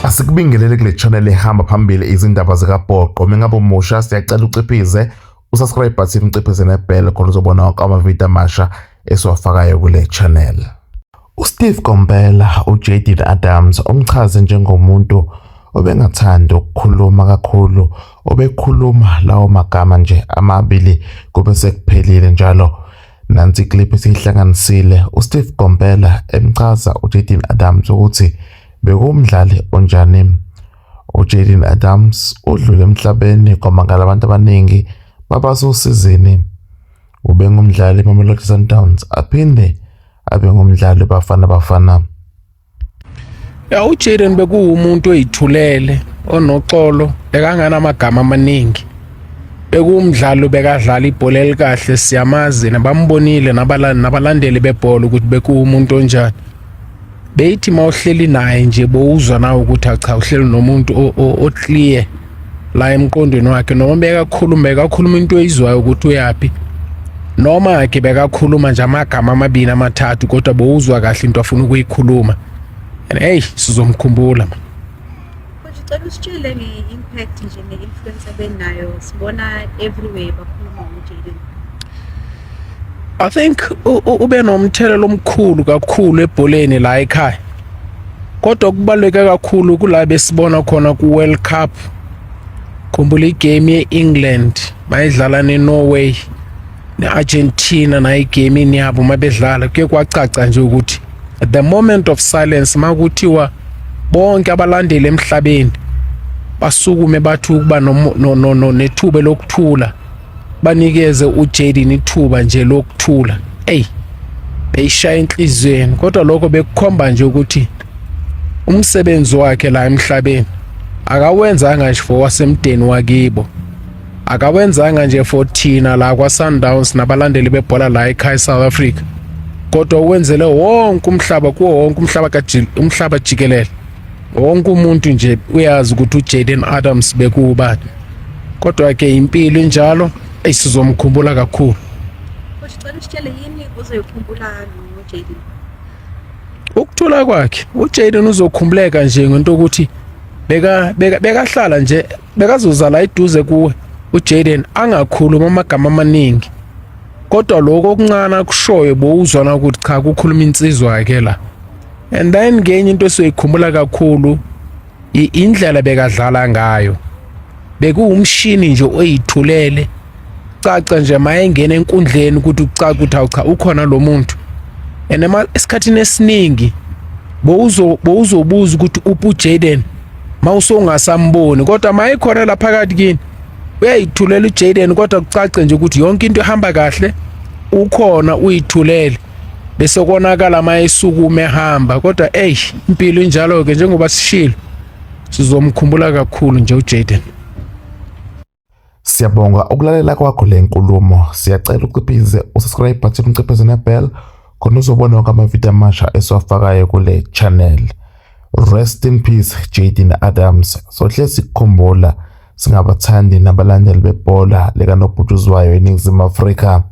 Asikubingelele kule channel ehamba phambili izindaba zikaBhoqo. Mengabe umusha siyacela uciphize usubscribe button uciphize nebell khona uzobona wonke amavidiyo amasha esiwafakayo kule channel. uSteve Komphela uJayden Adams omchaze njengomuntu obengathanda ukukhuluma kakhulu, obekhuluma lawo magama nje amabili kube sekuphelile njalo. Nansi clip esihlanganisile uSteve Komphela emchaza uJayden Adams ukuthi bekumdlali onjani. uJayden Adams udlule emhlabeni kwamangala abantu abaningi babasosizini. Ubengumdlali eMamelodi Sundowns aphinde abe ngumdlali Bafana. uJayden bekuwumuntu oyithulele onoxolo bekangana amagama amaningi. Bekumdlalo bekadlala ibhola elikahle, siyamazi nabambonile nabalandeli bebhola ukuthi bekuwumuntu onjani. Beyithi mawuhleli naye nje bowuzwa nawe ukuthi cha uhleli nomuntu oclear la emqondweni wakhe, noma bekakhuluma into oyizwayo ukuthi uyapi, noma ke bekakhuluma nje amagama amabili amathathu kodwa bowuzwa kahle into afuna ukuyikhuluma. And hey, sizomkhumbula man. Ngicela usitshele nge-impact nje ne-influence abenayo, sibona everywhere bakhuluma ngoJayden. I think ube nomthelelo omkhulu kakhulu ebholeni la ekhaya. Kodwa kubaluleke kakhulu kula besibona khona ku World Cup. Khumbula igame ye-England bayidlala neNorway neArgentina na igame yabo mabedlala kuke kwacaca nje ukuthi at the moment of silence makuthiwa bonke abalandeli emhlabeni basukume bathu ukuba nethuba lokuthula, banikeze uJayden ithuba nje lokuthula. Beyishaya enhlizweni, kodwa lokho bekukhomba nje ukuthi umsebenzi wakhe la emhlabeni akawenzanga nje for wasemdeni wakibo, akawenzanga nje for thina la kwa Sundowns nabalandeli bebhola la ekhaya South Africa, kodwa wenzele wonke umhlaba, kuwo wonke umhlaba jikelele. Wonke umuntu nje uyazi ukuthi uJayden Adams bekuwubani, kodwa ke impilo injalo sizomkhumbula kakhulu. Ngicela usitshele yini uzoyikhumbula ngoJayden? Ukuthula kwakhe uJayden uzokhumbuleka nje ngento ukuthi bekahlala nje bekazoza la eduze kuwe uJayden angakhuluma amagama amaningi, kodwa lokho okuncane kushoyo bowuzwana ukuthi cha kukhuluma insizwa yakhe la. And then ngenye into esiyikhumbula kakhulu indlela bekadlala ngayo. Bekuwumshini nje oyithulele, caca nje mayengena enkundleni ukuthi ucaca ukuthi cha ukhona lo muntu. And esikhathini esiningi bowuzobuza ukuthi uJayden mawusongasamboni, kodwa mayikhona la phakathi kini uyayithulela uJayden, kodwa kucace nje ukuthi yonke into ihamba kahle, ukhona uyithulele. Bese konakala mayisukume ehamba, kodwa impilo injalo ke njengoba sishilo sizomkhumbula kakhulu nje uJayden. Siyabonga ukulalela kwakho le nkulumo. Siyacela uciphize usubscribe button uciphize nebell khona uzobona wonke amavidiyo amasha esiwafakayo kule channel. Rest in peace Jayden Adams. Sohle sikukhumbula singabathandi nabalandeli bebhola likanobhutshuzwayo eNingizimu Afrika.